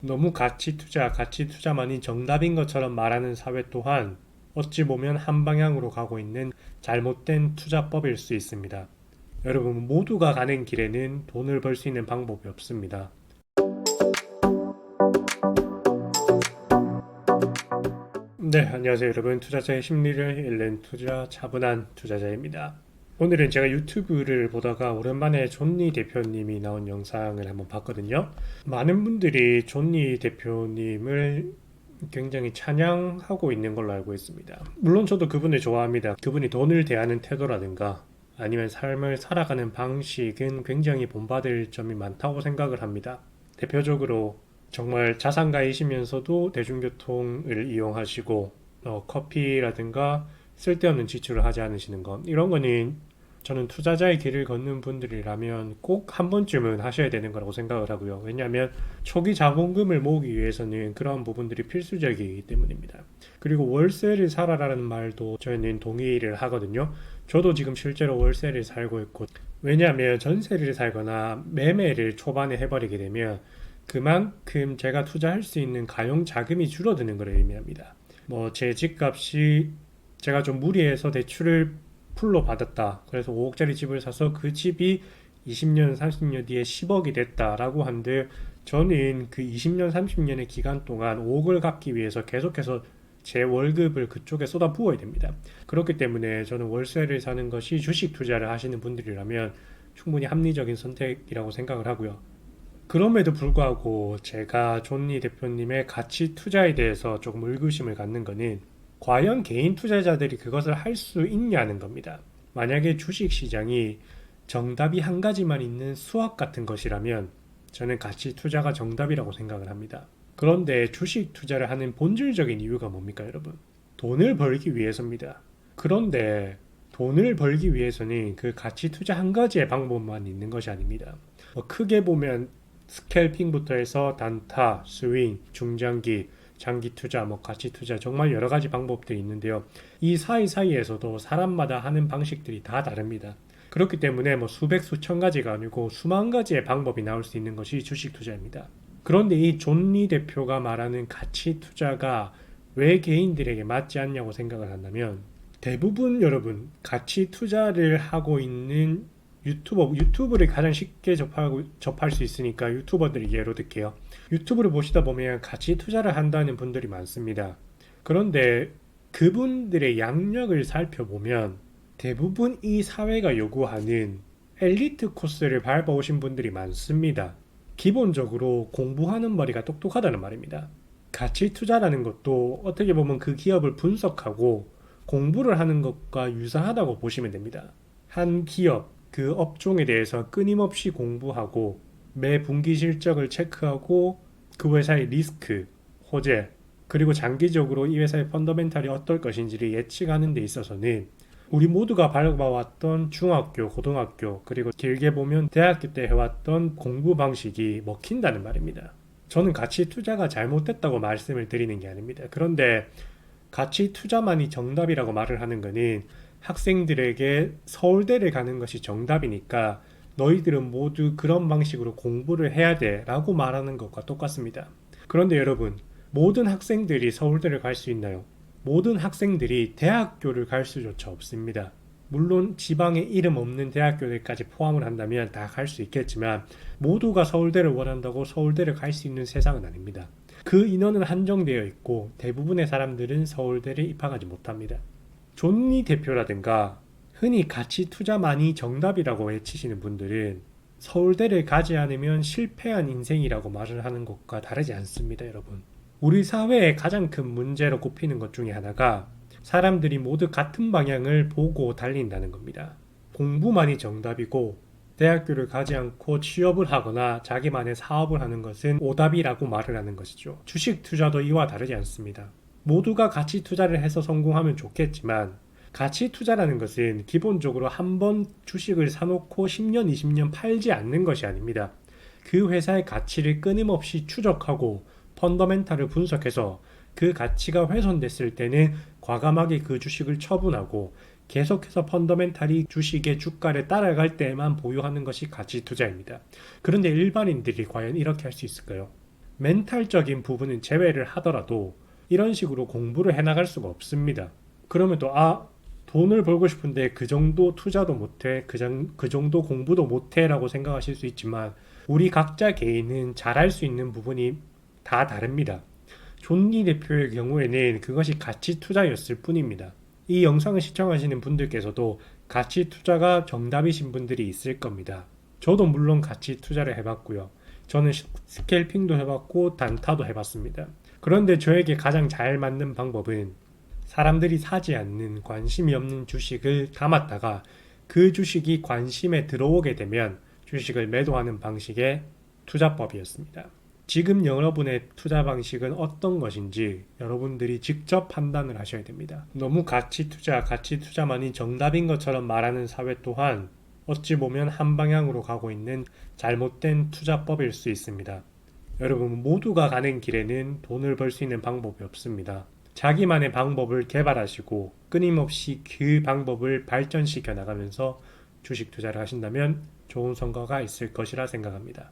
너무 가치 투자만이 정답인 것처럼 말하는 사회 또한 어찌 보면 한 방향으로 가고 있는 잘못된 투자법일 수 있습니다. 여러분, 모두가 가는 길에는 돈을 벌 수 있는 방법이 없습니다. 네, 안녕하세요 여러분. 투자자의 심리를 읽는 투자 차분한 투자자입니다. 오늘은 제가 유튜브를 보다가 오랜만에 존니 대표님이 나온 영상을 한번 봤거든요. 많은 분들이 존니 대표님을 굉장히 찬양하고 있는 걸로 알고 있습니다. 물론 저도 그분을 좋아합니다. 그분이 돈을 대하는 태도라든가 아니면 삶을 살아가는 방식은 굉장히 본받을 점이 많다고 생각을 합니다. 대표적으로 정말 자산가이시면서도 대중교통을 이용하시고 커피라든가 쓸데없는 지출을 하지 않으시는 것, 이런 거는 저는 투자자의 길을 걷는 분들이라면 꼭 한 번쯤은 하셔야 되는 거라고 생각을 하고요. 왜냐하면 초기 자본금을 모으기 위해서는 그런 부분들이 필수적이기 때문입니다. 그리고 월세를 살아라는 말도 저는 동의를 하거든요. 저도 지금 실제로 월세를 살고 있고, 왜냐하면 전세를 살거나 매매를 초반에 해버리게 되면 그만큼 제가 투자할 수 있는 가용 자금이 줄어드는 것을 의미합니다. 뭐 제 집값이 제가 좀 무리해서 대출을 풀로 받았다. 그래서 5억짜리 집을 사서 그 집이 20년, 30년 뒤에 10억이 됐다라고 한들 저는 그 20년, 30년의 기간 동안 5억을 갚기 위해서 계속해서 제 월급을 그쪽에 쏟아 부어야 됩니다. 그렇기 때문에 저는 월세를 사는 것이 주식 투자를 하시는 분들이라면 충분히 합리적인 선택이라고 생각을 하고요. 그럼에도 불구하고 제가 존니 대표님의 가치 투자에 대해서 조금 의구심을 갖는 거는 과연 개인 투자자들이 그것을 할 수 있냐는 겁니다. 만약에 주식 시장이 정답이 한 가지만 있는 수학 같은 것이라면 저는 가치 투자가 정답이라고 생각을 합니다. 그런데 주식 투자를 하는 본질적인 이유가 뭡니까, 여러분? 돈을 벌기 위해서입니다. 그런데 돈을 벌기 위해서는 그 가치 투자 한 가지의 방법만 있는 것이 아닙니다. 크게 보면 스캘핑부터 해서 단타, 스윙, 중장기, 장기 투자, 가치 투자, 정말 여러 가지 방법들이 있는데요. 이 사이사이에서도 사람마다 하는 방식들이 다 다릅니다. 그렇기 때문에 수백, 수천 가지가 아니고 수만 가지의 방법이 나올 수 있는 것이 주식 투자입니다. 그런데 이 존니 대표가 말하는 가치 투자가 왜 개인들에게 맞지 않냐고 생각을 한다면, 대부분 여러분 가치 투자를 하고 있는 유튜브를 가장 쉽게 접할 수 있으니까 유튜버들이 예로 들게요. 유튜브를 보시다 보면 가치 투자를 한다는 분들이 많습니다. 그런데 그분들의 양력을 살펴보면 대부분 이 사회가 요구하는 엘리트 코스를 밟아오신 분들이 많습니다. 기본적으로 공부하는 머리가 똑똑하다는 말입니다. 가치 투자라는 것도 어떻게 보면 그 기업을 분석하고 공부를 하는 것과 유사하다고 보시면 됩니다. 한 기업, 그 업종에 대해서 끊임없이 공부하고 매 분기 실적을 체크하고 그 회사의 리스크, 호재, 그리고 장기적으로 이 회사의 펀더멘탈이 어떨 것인지를 예측하는 데 있어서는 우리 모두가 밟아왔던 중학교, 고등학교, 그리고 길게 보면 대학교 때 해왔던 공부 방식이 먹힌다는 말입니다. 저는 가치 투자가 잘못됐다고 말씀을 드리는 게 아닙니다. 그런데 가치 투자만이 정답이라고 말을 하는 거는 학생들에게 서울대를 가는 것이 정답이니까 너희들은 모두 그런 방식으로 공부를 해야 돼 라고 말하는 것과 똑같습니다. 그런데 여러분, 모든 학생들이 서울대를 갈 수 있나요? 모든 학생들이 대학교를 갈 수조차 없습니다. 물론 지방에 이름 없는 대학교들까지 포함을 한다면 다 갈 수 있겠지만 모두가 서울대를 원한다고 서울대를 갈 수 있는 세상은 아닙니다. 그 인원은 한정되어 있고 대부분의 사람들은 서울대를 입학하지 못합니다. 존니 대표라든가 흔히 가치 투자만이 정답이라고 외치시는 분들은 서울대를 가지 않으면 실패한 인생이라고 말을 하는 것과 다르지 않습니다, 여러분. 우리 사회의 가장 큰 문제로 꼽히는 것 중에 하나가 사람들이 모두 같은 방향을 보고 달린다는 겁니다. 공부만이 정답이고 대학교를 가지 않고 취업을 하거나 자기만의 사업을 하는 것은 오답이라고 말을 하는 것이죠. 주식 투자도 이와 다르지 않습니다. 모두가 가치 투자를 해서 성공하면 좋겠지만 가치 투자라는 것은 기본적으로 한 번 주식을 사놓고 10년, 20년 팔지 않는 것이 아닙니다. 그 회사의 가치를 끊임없이 추적하고 펀더멘탈을 분석해서 그 가치가 훼손됐을 때는 과감하게 그 주식을 처분하고 계속해서 펀더멘탈이 주식의 주가를 따라갈 때만 보유하는 것이 가치 투자입니다. 그런데 일반인들이 과연 이렇게 할 수 있을까요? 멘탈적인 부분은 제외를 하더라도 이런 식으로 공부를 해나갈 수가 없습니다. 그러면 또 돈을 벌고 싶은데 그 정도 투자도 못해, 그 정도 공부도 못해 라고 생각하실 수 있지만 우리 각자 개인은 잘할 수 있는 부분이 다 다릅니다. 존니 대표의 경우에는 그것이 가치 투자였을 뿐입니다. 이 영상을 시청하시는 분들께서도 가치 투자가 정답이신 분들이 있을 겁니다. 저도 물론 가치 투자를 해봤고요. 저는 스캘핑도 해봤고 단타도 해봤습니다. 그런데 저에게 가장 잘 맞는 방법은 사람들이 사지 않는 관심이 없는 주식을 담았다가 그 주식이 관심에 들어오게 되면 주식을 매도하는 방식의 투자법이었습니다. 지금 여러분의 투자 방식은 어떤 것인지 여러분들이 직접 판단을 하셔야 됩니다. 너무 가치 투자만이 정답인 것처럼 말하는 사회 또한 어찌 보면 한 방향으로 가고 있는 잘못된 투자법일 수 있습니다. 여러분 모두가 가는 길에는 돈을 벌 수 있는 방법이 없습니다. 자기만의 방법을 개발하시고 끊임없이 그 방법을 발전시켜 나가면서 주식 투자를 하신다면 좋은 성과가 있을 것이라 생각합니다.